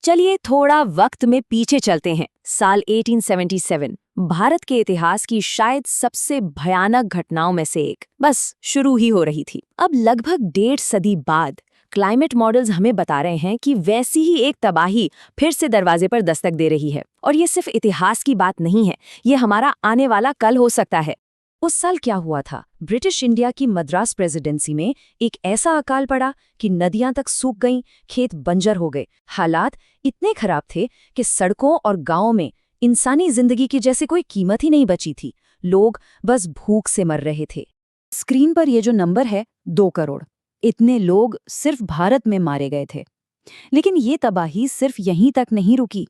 चलिए थोड़ा वक्त में पीछे चलते हैं। साल 1877 भारत के इतिहास की शायद सबसे भयानक घटनाओं में से एक बस शुरू ही हो रही थी। अब लगभग 1.5 सदी बाद क्लाइमेट मॉडल्स हमें बता रहे हैं कि वैसी ही एक तबाही फिर से दरवाजे पर दस्तक दे रही है। और ये सिर्फ इतिहास की बात नहीं है, ये हमारा आने वाला कल हो सकता है। उस साल क्या हुआ था? ब्रिटिश इंडिया की मद्रास प्रेसिडेंसी में एक ऐसा अकाल पड़ा कि नदियां तक सूख गईं, खेत बंजर हो गए। हालात इतने खराब थे कि सड़कों और गांवों में इंसानी जिंदगी की जैसे कोई कीमत ही नहीं बची थी। लोग बस भूख से मर रहे थे। स्क्रीन पर ये जो नंबर है, 2 करोड़। इतने लोग सिर्फ भारत में मारे गए थे। लेकिन ये तबाही सिर्फ यहीं तक नहीं रुकी।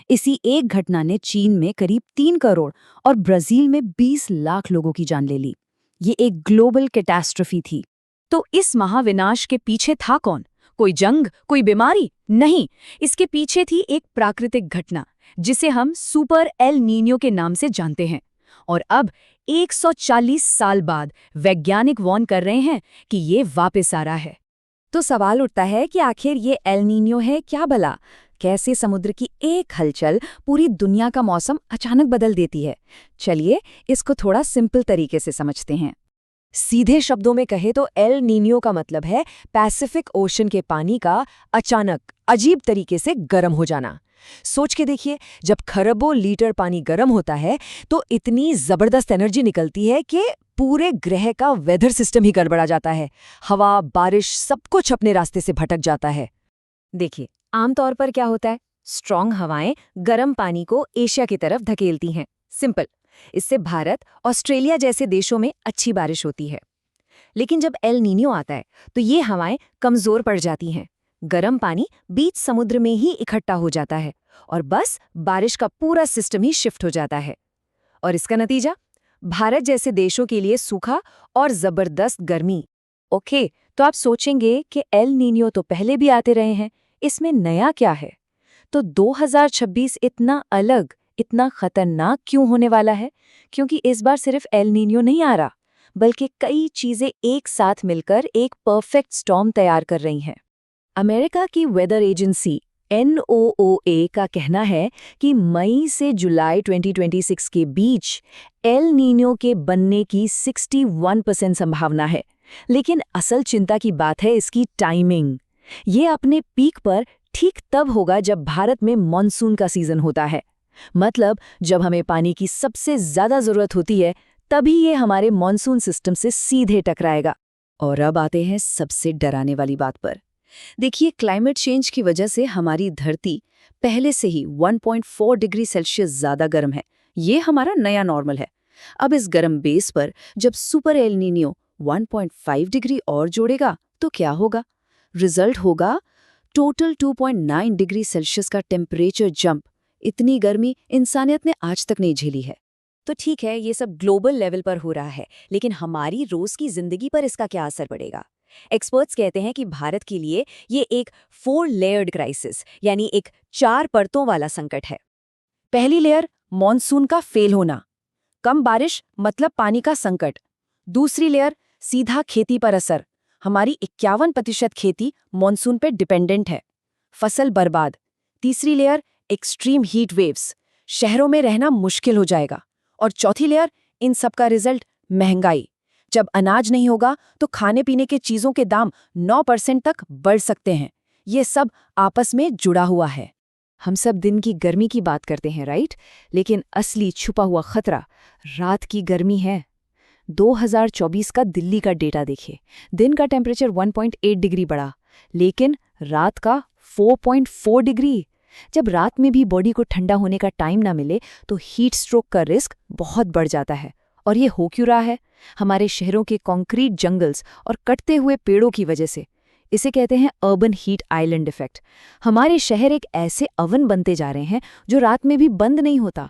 इसी एक घटना ने चीन में करीब 3 करोड़ और ब्राजील में 20 लाख लोगों की जान ले ली। ये एक ग्लोबल कैटास्ट्रफी थी। तो इस महाविनाश के पीछे था कौन? कोई जंग, कोई बीमारी? नहीं, इसके पीछे थी एक प्राकृतिक घटना जिसे हम सुपर एल नीनियो के नाम से जानते हैं। और अब 140 साल बाद वैज्ञानिक वार्न कर रहे हैं कि ये वापस आ रहा है। तो सवाल उठता है कि आखिर ये एल नीनियो है क्या भला? कैसे समुद्र की एक हलचल पूरी दुनिया का मौसम अचानक बदल देती है? चलिए इसको थोड़ा सिंपल तरीके से समझते हैं। सीधे शब्दों में कहे तो एल नीनियो का मतलब है पैसिफिक ओशन के पानी का अचानक अजीब तरीके से गर्म हो जाना। सोच के देखिए, जब खरबों लीटर पानी गर्म होता है तो इतनी जबरदस्त एनर्जी निकलती है कि पूरे ग्रह का वेदर सिस्टम ही गड़बड़ा जाता है। हवा, बारिश, सब कुछ अपने रास्ते से भटक जाता है। देखिए, आमतौर पर क्या होता है? स्ट्रॉन्ग हवाएं गर्म पानी को एशिया की तरफ धकेलती हैं। सिंपल। इससे भारत, ऑस्ट्रेलिया जैसे देशों में अच्छी बारिश होती है। लेकिन जब एल नीनियो आता है तो ये हवाएं कमजोर पड़ जाती हैं। गर्म पानी बीच समुद्र में ही इकट्ठा हो जाता है और बस बारिश का पूरा सिस्टम ही शिफ्ट हो जाता है। और इसका नतीजा? भारत जैसे देशों के लिए सूखा और जबरदस्त गर्मी। ओके, तो आप सोचेंगे कि एल नीनियो तो पहले भी आते रहे हैं, इसमें नया क्या है? तो 2026 इतना अलग, इतना खतरनाक क्यों होने वाला है? क्योंकि इस बार सिर्फ एल नीनियो नहीं आ रहा, बल्कि कई चीजें एक साथ मिलकर एक परफेक्ट स्टॉर्म तैयार कर रही हैं। अमेरिका की वेदर एजेंसी NOOA का कहना है कि मई से जुलाई 2026 के बीच एल नीनियो के बनने की 61% संभावना है। लेकिन असल चिंता की बात है इसकी टाइमिंग। ये अपने पीक पर ठीक तब होगा जब भारत में मॉनसून का सीजन होता है। मतलब जब हमें पानी की सबसे ज्यादा जरूरत होती है, तभी ये हमारे मॉनसून सिस्टम से सीधे टकराएगा। और अब आते हैं सबसे डराने वाली बात पर। देखिए, क्लाइमेट चेंज की वजह से हमारी धरती पहले से ही 1.4 डिग्री सेल्सियस ज्यादा गर्म है। ये हमारा नया नॉर्मल है। अब इस गर्म बेस पर जब सुपर एल नीनियो 1.5 डिग्री और जोड़ेगा तो क्या होगा? रिजल्ट होगा टोटल 2.9 डिग्री सेल्सियस का टेम्परेचर जंप। इतनी गर्मी इंसानियत ने आज तक नहीं झेली है। तो ठीक है, ये सब ग्लोबल लेवल पर हो रहा है, लेकिन हमारी रोज की जिंदगी पर इसका क्या असर पड़ेगा? एक्सपर्ट्स कहते हैं कि भारत के लिए ये एक 4 लेयर्ड क्राइसिस, यानी एक 4 परतों वाला संकट है। पहली लेयर, मॉनसून का फेल होना। कम बारिश मतलब पानी का संकट। दूसरी लेयर, सीधा खेती पर असर। हमारी 51% खेती मॉनसून पर डिपेंडेंट है। फसल बर्बाद। तीसरी लेयर, एक्सट्रीम हीट वेव्स। शहरों में रहना मुश्किल हो जाएगा। और चौथी लेयर, इन सब का रिजल्ट, महंगाई। जब अनाज नहीं होगा तो खाने पीने के चीजों के दाम 9% तक बढ़ सकते हैं। ये सब आपस में जुड़ा हुआ है। हम सब दिन की गर्मी की बात करते हैं, राइट? लेकिन असली छुपा हुआ खतरा रात की गर्मी है। 2024 का दिल्ली का डेटा देखिए। दिन का टेम्परेचर 1.8 डिग्री बढ़ा, लेकिन रात का 4.4 डिग्री। जब रात में भी बॉडी को ठंडा होने का टाइम ना मिले तो हीट स्ट्रोक का रिस्क बहुत बढ़ जाता है। और ये हो क्यों रहा है? हमारे शहरों के कंक्रीट जंगल्स और कटते हुए पेड़ों की वजह से। इसे कहते हैं अर्बन हीट आइलैंड इफेक्ट। हमारे शहर एक ऐसे अवन बनते जा रहे हैं जो रात में भी बंद नहीं होता।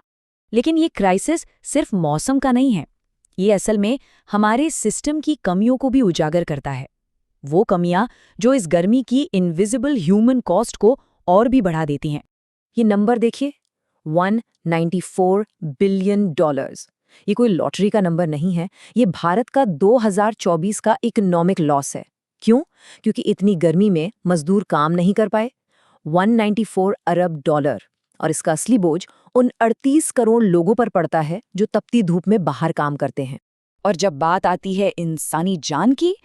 लेकिन ये क्राइसिस सिर्फ मौसम का नहीं है, ये असल में हमारे सिस्टम की कमियों को भी उजागर करता है। वो कमियां जो इस गर्मी की इनविजिबल ह्यूमन कॉस्ट को और भी बढ़ा देती हैं। ये नंबर देखिए, $194 बिलियन। ये कोई लॉटरी का नंबर नहीं है, ये भारत का 2024 का इकोनॉमिक लॉस है। क्यों? क्योंकि इतनी गर्मी में मजदूर काम नहीं कर पाए, 194 अरब डॉलर। और इसका असली बोझ उन 38 करोड़ लोगों पर पड़ता है जो तपती धूप में बाहर काम करते हैं। और जब बात आती है इंसानी जान की,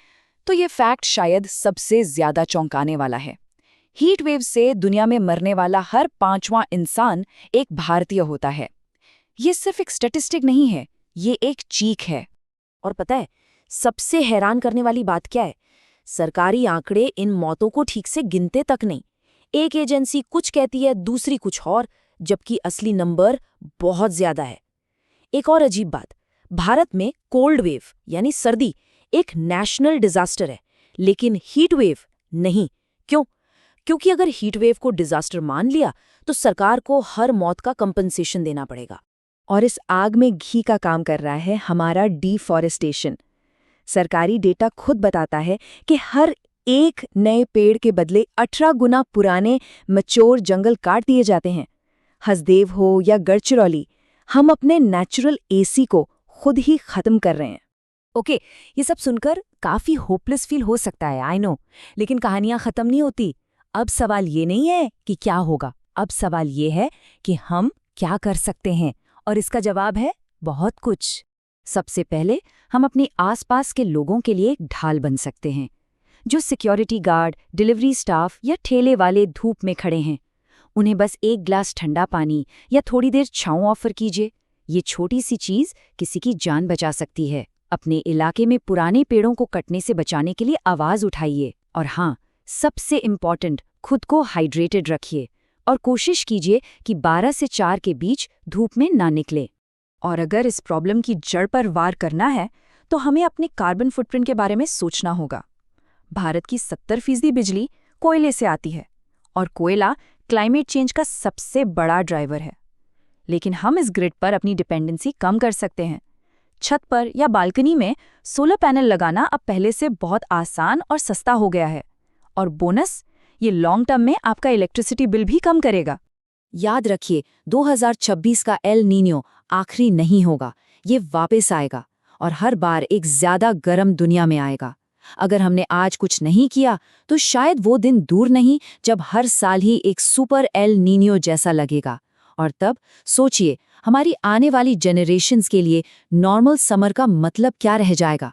तो ये फैक्ट शायद सबसे ज्यादा चौंकाने वाला है। हीट वेव से दुनिया में मरने वाला हर 5वां इंसान एक भारतीय होता है। ये सिर्फ एक स्टैटिस्टिक नहीं है, ये एक चीख है। और पता है सबसे हैरान करने वाली बात क्या है? सरकारी आंकड़े इन मौतों को ठीक से गिनते तक नहीं। एक एजेंसी कुछ कहती है, दूसरी कुछ और, जबकि असली नंबर बहुत ज्यादा है। एक और अजीब बात, भारत में कोल्ड वेव यानी सर्दी एक नेशनल डिजास्टर है, लेकिन हीट वेव नहीं। क्यों? क्योंकि अगर हीट वेव को डिजास्टर मान लिया तो सरकार को हर मौत का कंपनसेशन देना पड़ेगा। और इस आग में घी का काम कर रहा है हमारा डिफॉरेस्टेशन। सरकारी डेटा खुद बताता है कि हर एक नए पेड़ के बदले 18 गुना पुराने मैच्योर जंगल काट दिए जाते हैं। हसदेव हो या गढ़चिरौली, हम अपने नेचुरल एसी को खुद ही खत्म कर रहे हैं। ओके, ये सब सुनकर काफी होपलेस फील हो सकता है, आई नो, लेकिन कहानियां खत्म नहीं होती। अब सवाल ये नहीं है कि क्या होगा, अब सवाल ये है कि हम क्या कर सकते हैं, और इसका जवाब है बहुत कुछ। सबसे पहले हम अपने आसपास के लोगों के लिए एक ढाल बन सकते हैं। जो सिक्योरिटी गार्ड, डिलीवरी स्टाफ या ठेले वाले धूप में खड़े हैं, उन्हें बस एक ग्लास ठंडा पानी या थोड़ी देर छांव ऑफर कीजिए। ये छोटी सी चीज किसी की जान बचा सकती है। अपने इलाके में पुराने पेड़ों को कटने से बचाने के लिए आवाज उठाइए। और हाँ, सबसे इम्पॉर्टेंट, खुद को हाइड्रेटेड रखिए और कोशिश कीजिए कि 12 से 4 के बीच धूप में ना निकले। और अगर इस प्रॉब्लम की जड़ पर वार करना है तो हमें अपने कार्बन फुटप्रिंट के बारे में सोचना होगा। भारत की 70% बिजली कोयले से आती है और कोयला क्लाइमेट चेंज का सबसे बड़ा ड्राइवर है। लेकिन हम इस ग्रिड पर अपनी डिपेंडेंसी कम कर सकते हैं। छत पर या बालकनी में सोलर पैनल लगाना अब पहले से बहुत आसान और सस्ता हो गया है। और बोनस, ये लॉन्ग टर्म में आपका इलेक्ट्रिसिटी बिल भी कम करेगा। याद रखिए, 2026 का एल नीनियो आखिरी नहीं होगा, ये वापस आएगा और हर बार एक ज्यादा गर्म दुनिया में आएगा। अगर हमने आज कुछ नहीं किया तो शायद वो दिन दूर नहीं जब हर साल ही एक सुपर एल नीनियो जैसा लगेगा। और तब सोचिए, हमारी आने वाली जनरेशन्स के लिए नॉर्मल समर का मतलब क्या रह जाएगा।